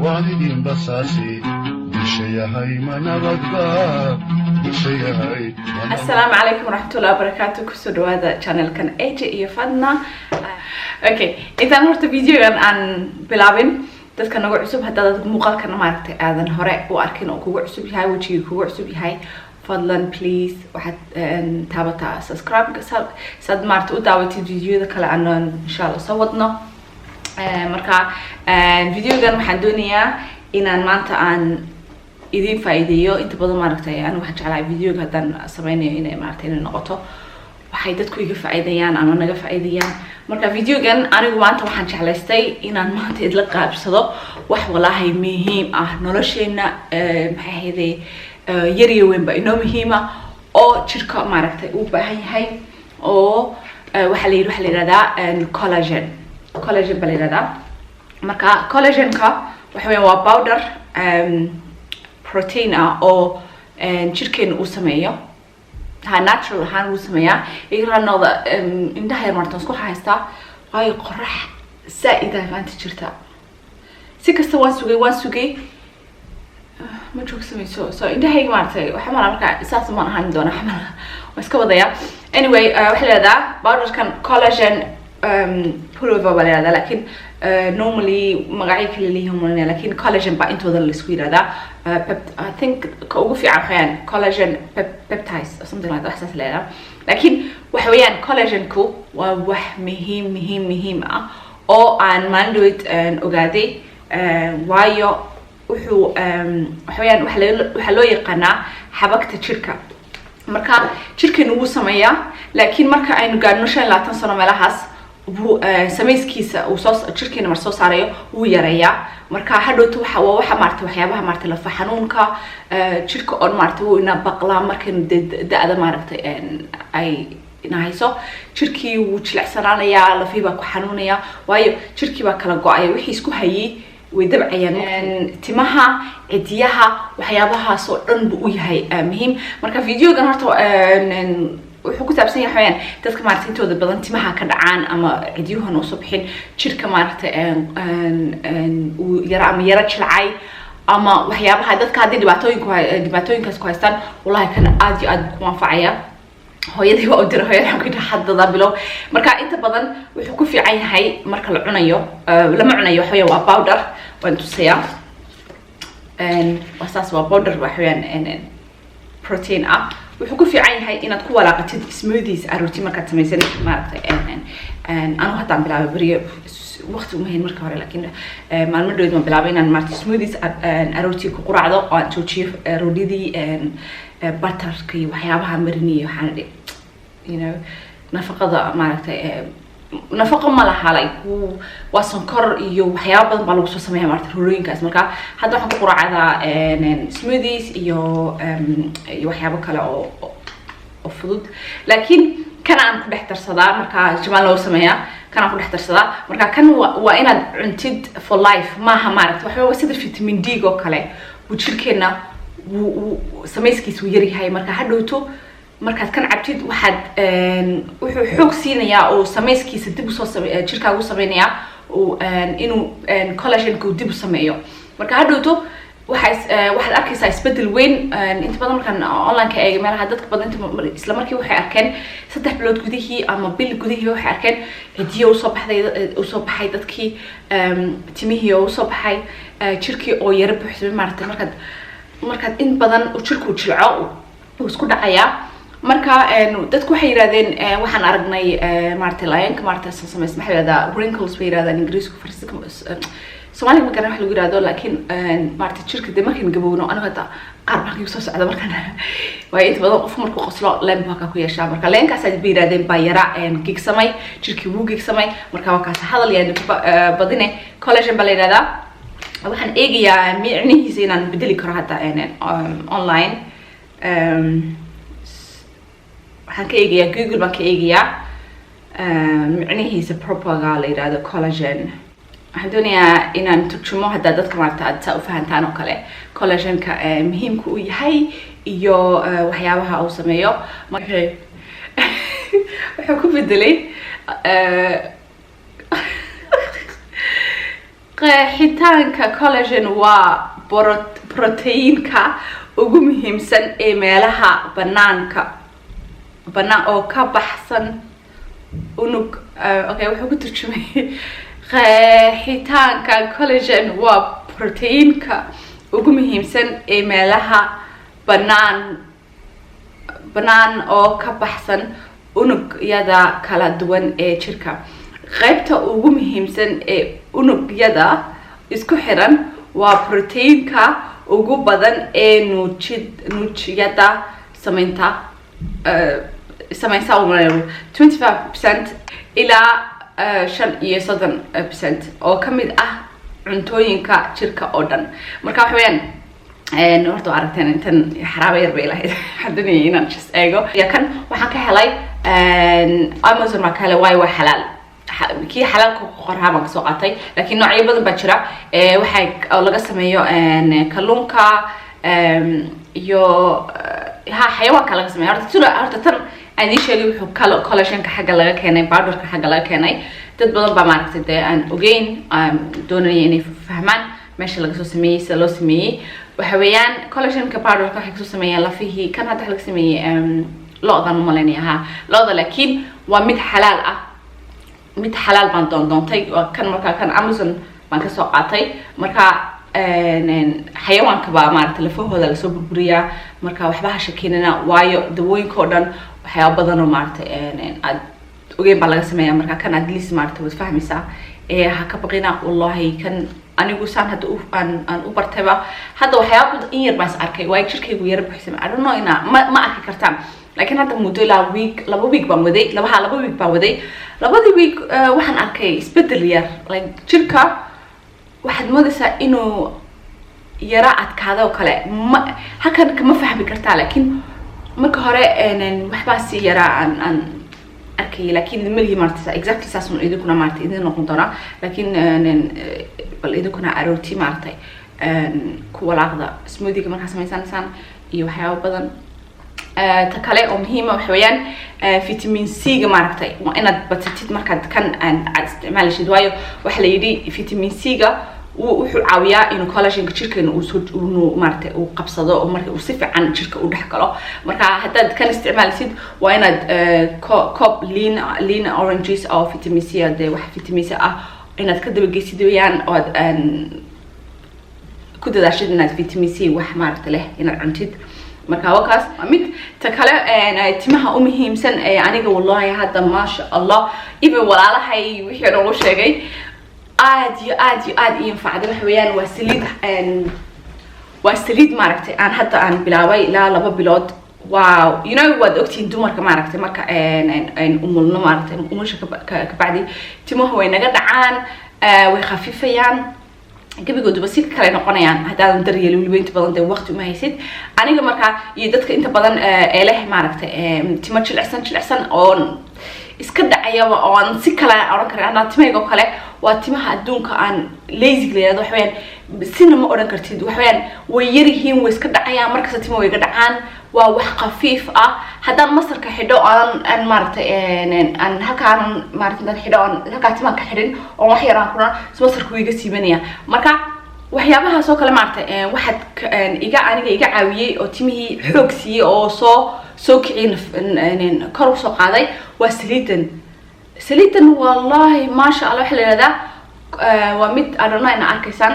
وعدين بصاصي بشي هاي ما نبغى بشي هاي. السلام عليكم ورحمة الله وبركاته. كسر هذا channel كان aj.fadna. اوكي إذا نورت فيديو عن بلابين dadka nagu cusub hadda muuqaalkana maaragtay aadan hore u arkin oo kugu cusub yahay wajiga kugu cusub yahay fadlan please waxaad taabataa subscribe sad maaragtay u daawatid videoda kale aan insha Allah soo wadno marka videogan waxaan doonayaa inaan maanta aan idin faa'iideeyo inta badan maaragtay aan waxaan jeclahay videoga haddaan sameynayo inay maaragtay inay noqoto waxay dadku iga faa'iideeyaan ama naga faa'iideeyaan marka videogan anigu maanta waxaan jeclaystay inaan maanta idla qaabsado wax walaahay muhiim ah nolosheena maxay ahaydee yar iyo weyn ba inoo muhiim ah oo jirka maaragtay u baahan yahay oo waxa la yiraahdaa collagen baa la yiraahdaa marka collagenka waxa weeyaan waa powder protein ah oo jirkeena uu sameeyo natural ahaan uu sameeyaa igranoda indhaha yar martan isku haystaa way qorax saa'id ah maanta jirta si kasta waan sugay ma joogsamayso so indhahayga maartay waxa marka isaas ma ahaan doona xamala waa iska wadaya anyway waxa leedahay powderkan collagen pulver baa leedahay laakiin normally magacyo kale leeyahay laakiin collagen baa intooda la isku yiraahdaa I think ka ugu fiican waxaan collagen peptides or something like that saas leeyahay laakiin waxa weeyaan collagen ku waa wax muhiim ah oo aan mandate ogaaday waayo wuxuu waxa weeyaan waxa loo yaqaanaa xabagta jirka marka jirkeenu wuu sameeyaa laakiin marka aynu gaadhno 25 sano meelahaas samayskiisa uu soo jirkeena mar soo saarayo wuu yareeyaa marka hadhowtu waxa maartay waxyaabaha maartay lafa xanuunka jirka oo maartay uu ina baqlaa markan da'da maartay ay inahayso jirkii wuu jilecsanaanayaa lafiiba ku xanuunaya waayo jirkii baa kala go'ay wixii isku hayay way dabcayaan timaha cidiyaha waxyaabahaas oo dhan buu u yahay muhiim marka videogan horta wuxuu ku saabsan yahay dadka maartay intooda badan timaha ka dhacaan ama cidiyuhana u soo bixin jirka maartay uu yara jilcay ama waxyaabaha dadka hadii dhibaatooyinkaas ku haystaan wallahi kana aad iyo aad ku anfacaya hooyadii waa u diray hooyada ku dhaxadada bilow marka inta badan wuxuu ku fiican yahay marka la cunayo lama cunayo waxa waa powder waan tusaya wasaas waa powder waxa protein ah wuxuu ku fiican yahay inaad ku walaaqatid smoothies arooti markaad samaysanid maaragtay anu haddaan bilaabay bariyo waqti uma hayn marka hore laakiin maalmo dhoweed ma bilaabay inaan maaragtay smoothies arooti ku quraacdo oo aan joojiyo roodhidii butterka iyo waxyaabaha mariniyo waxaan dhihi nafaqada maaragtay nafaqo ma laha waa sonkor iyo waxyaabo badan baa lagu soo sameeyaa maartay roolooyinkaas marka hadda waxaan ku quraacdaa smoothies iyo waxyaabo kale oo fudud laakiin kana aan ku dhex darsadaa marka jamaal loo sameeyaa kana ku dhex darsadaa marka kan waa inaad cuntid for life maaha maaragtay waxa sida vitamin D oo kale uu jirkeena samayskiisu yar yahay marka hadhowto markaad kan cabtid waxaad wuxuu xoog siinayaa oo samayskiisa dib u soo jirkaagu sameeynaya oo inuu collagen-ku dib u sameeyo marka hadhowto waxaad arkaysaa isbedel weyn inta badan markaan online-ka eegay meelaha dadka badan isla markii waxay arkeen 3 bilood gudihii ama bil gudihii waxay arkeen cidiyo u soo baxay dadkii timihii oo u soo baxay jirkii oo yara buuxsamay maaragtay markaad in badan jirku jilco uu isku dhacayaa marka dadku waxay yiraahdeen waxaan aragnay maartay laayanka maartay sameys maxayada wrinkles bay yiraahdaan ingiriisku farsiga Soomaaliga ma garan wax lagu yiraahdo laakiin maartay jirka de markan gabowno anaga ta qaar markii soo socda markan way inta badan qof markuu qoslo leen baa ku yeeshaa marka leenkaas ay yiraahdeen baa yara gigsamay jirkii wuu gigsamay marka waa kaas hadal yaan badine collagen baa la yiraahdaa waxaan eegayaa micnihiisa inaan bedeli karo hadda online waxaan ka eegayaa Google baan ka eegayaa micnihiisa propaga la yiraahdo collagen waxaan doonayaa inaan turjumo hadda dadka maaragtay aad u fahantaan oo kale collagen-ka muhiimka uu yahay iyo waxyaabaha uu sameeyo wuxuu ku bedelay qeexitaanka collagen waa proteinka ugu muhiimsan ee meelaha bannaan oo ka baxsan unug okay wuxuu ku turjumay qeexitaanka collagen waa proteinka ugu muhiimsan ee meelaha bannaan oo ka baxsan unugyada kala duwan ee jirka qaybta ugu muhiimsan ee unugyada isku xiran waa proteinka ugu badan ee nuujyada sameynta 25% ilaa 35% oo kamid ah cuntooyinka jirka oo dhan marka waxa weeyaan horta aragteen intan xaraabo yar bay lahayd hadana inaan just eego ya kan waxaan ka helay Amazon ma kale waa halal kii halalka qorhaa baan soo qaatay laakiin noocyo badan baa jira waxay laga sameeyo kalluunka iyo xayawaanka laga sameeyo horta tan aan idin sheegay wuxuu collagenka xagga laga keenay powderka xagga laga keenay dad badan baa maaragtay aan ogeyn doonaya inay fahmaan meesha laga soo sameeyay sida loo sameeyay waxa weeyaan collagenka powderka waxay soo sameeyaan lafihii kan hadda laga sameeyay loodan maleenaha looda laakiin waa mid xalaal ah mid xalaal baan doontay kan marka kan Amazon baan ka soo qaatay marka xayawaanka baa maaragtay lafahooda la soo burburiyaa marka waxba ha shakiinina waayo dawooyinka oo dhan waxyaabo badan oo maaragtay aad ogeyn baa laga sameeyaa marka kan at least maaragtay waad fahmaysaa ha ka baqina wallahi kan anigu saan hadda aan u bartayba hadda waxyaabo in yar baan arkay way jirkaygu yar bixisay I don't know ina ma arki kartaan laakiin hadda muddo ilaa laba week baan waday labadii week waxaan arkay isbedel yar like jirka waxaad moodaysaa inuu yara adkaado kale halkan kama fahmi kartaa laakiin marka hore waxbaa si yara aan arkay laakiin malihi maartay exactly saasun idinkuna maartay idin noqon doona laakiin bal idinkuna arooti maartay ku walaaqda smoothie marka sameysanaysaan iyo waxyaabo badan ta kale oo muhiim ah waxweeyaan vitamin C ga maartay waa inaad badsatid markaad kan aad isticmaalishid waayo waxa la yiri vitamin C ga wuxuu caawiyaa inuu collagenka jirkeena uu maartay uu qabsado oo marka uu si fiican jirka u dhex galo marka haddaad kan isticmaalisid waa inaad cup lean oranges oo vitamin C wax vitamin C ah inaad ka daba geysid weeyaan oo aad ku dadaashid inaad vitamin C wax maartay leh inaad cuntid marka wakaas mid ta kale timaha u muhiimsan aniga wallahi hadda ma sha Allah even walaalahay wixii aan ugu sheegay aad iyo faacdo wax weeyaan waa saliid maaragtay aan hadda aan bilaabay ilaa 2 bilood wow you know what ogtiin dumarka maaragtay marka umulno maaragtay umusha ka bacdi timaha way naga dhacaan way khafifayaan gabigood ba si kale noqonayaan hadaan daryeel waliba badan day waqti uma haysid aniga marka iyo dadka inta badan leh maaragtay timo jilicsan oo iska dhacaya oo aan si kale oran karaa timayga kale waa timaha adduunka aan lazy leeyahay wax weeyaan sina ma oran kartid wax weeyaan way yarihiin way iska dhacayaan marka timo way dhacaan waa wax khafiif ah hadaan masarka xidho aan maartay aan halkaan maartay xidho aan halkaan timaha ka xidhin oo wax yar aan kuna masarku iga siibanaya marka waxyaabaha soo kale maartay waxaad aniga iga caawiyay oo timihii xoog siiyay oo soo kicin kor u soo qaaday waa saliidan wallahi ma sha Allah waxa la yiraahdaa waa mid arona ina arkaysan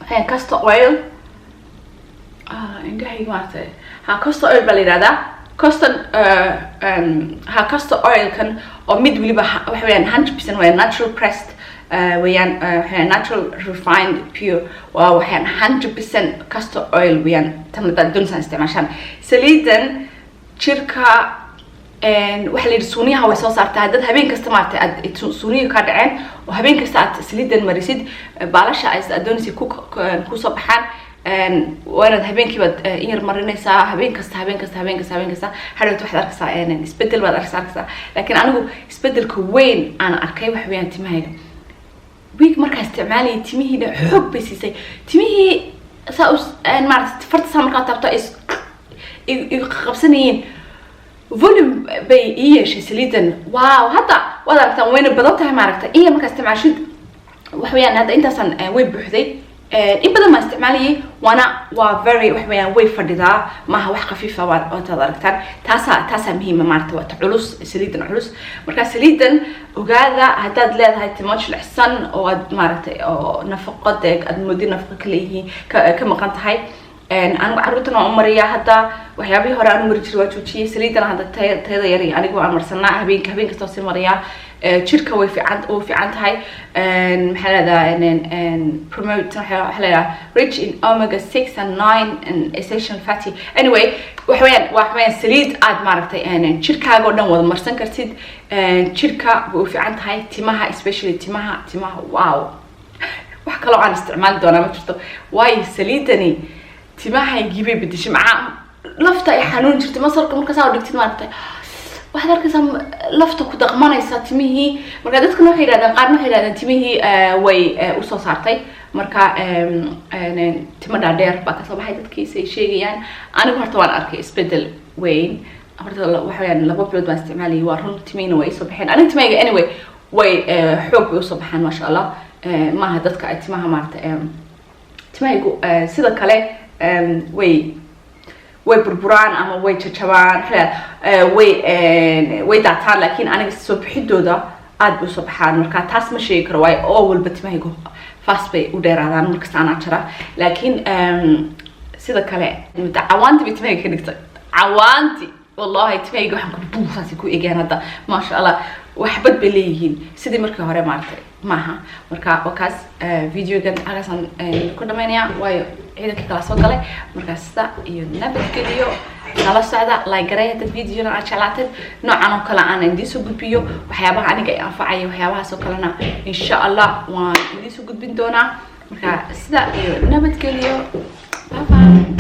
waxaan castor oil indhahay maartay castor oil baa la yiraahdaa castor oil kan oo mid waliba waxa weeyaan 100% waa natural pressed weeyaan natural refined pure waa waxaan 100% castor oil weeyaan tan la doonaysan isticmaashan saliidan jirka waxa la yiri suuniyaha way soo saartaa dad habeen kasta maartay aad suuniyo ka dhaceen oo habeen kasta aad saliidan marisid baalasha ay adoonsi ku soo baxaan waana habeenkii baad yar marinaysaa habeen kasta hadhow waxaad arkaysaa isbedel baad arkaysaa laakiin anigu isbedelka weyn aan arkay wax weeyaan timahayga week markaa isticmaalay timihii xoog bay siisay timihii maartay farta markaa taabto is qabsanayeen volume bay yeeshay saliidan wow hadda wada aragtaan wayna badan tahay maaragtay iyo markaa isticmaashid وحويان هذا أنت أصلا وين بحذي إبدا ما استعمالي وأنا very وحويان وين فردها ما هو خفيفة وتضركتان تاسا مهمة معناتها تعلوس سليدا علوس مركز سليدا وقاعدة هتاد لها تماتش الحسن أو معناتها أو نفقتك المدير نفقك ليه كما كانت هاي أنا عروتنا عمرية حتى وحيابي هراء مريج الوجوشي سليدا هذا تيدا يري أنا جو عمر سنة هبين كستوسي مريا شركة وفي عند هاي محل هذا إن promote حلا rich in omega 6 and 9 and essential fatty anyway وحوين سليد عاد معرفته يعني شركة قلنا وضع مرسن كرتيد شركة وفي عند هاي تيمها especially تيمها واو وحكلوا عن استعمال دونا ما شفتوا واي سليدني تيمها يجيبي بديش معاه لفته يحنون شفت مصر كم كسر دكتور معرفته واحد أركزهم لفتك ودقمنا يساتميه مركا دتك نوحي لهذا قارن نوحي لهذا تميه وي وصو صارتي مركا تمر دير باك صباح دتك شيء يعني أنا قلت طبعا أركي إسبدل وين قلت وحيان لبوا بلود ما استعمالي وارهن تمين وي صبحين أنا تميه anyway وي حب وصبحان ما شاء الله ما هدتك تمها مارت تميه سيدا كله وي بربران أما وي تشابان حلا وي دعتان لكن أنا الصبح دودا عاد بصبحان مركا تاس مشي كرواي أول بتمه يجو فاست بي ودير هذا مركز أنا أشرا لكن سيدا كله عوانتي بتمه كنكت عوانتي والله تمه يجو حنكون بوفاسي كو إيجان هذا ما شاء الله وحبت بليهين سيدي مركا هراء مارتي معها مركا وكاس فيديو جن أجلسان كنا منيا واي هذا كلا صقله مركا ستا ينبت فيديو نلا سعدا لايك رأي هذا الفيديو أنا شلعت نوعنا كلا أنا ندي سوق بيو وحيابها أنا جاي أنفعي وحيابها سوكلنا إن شاء الله وندي سوق بندونا مركا ستا ينبت فيديو باي باي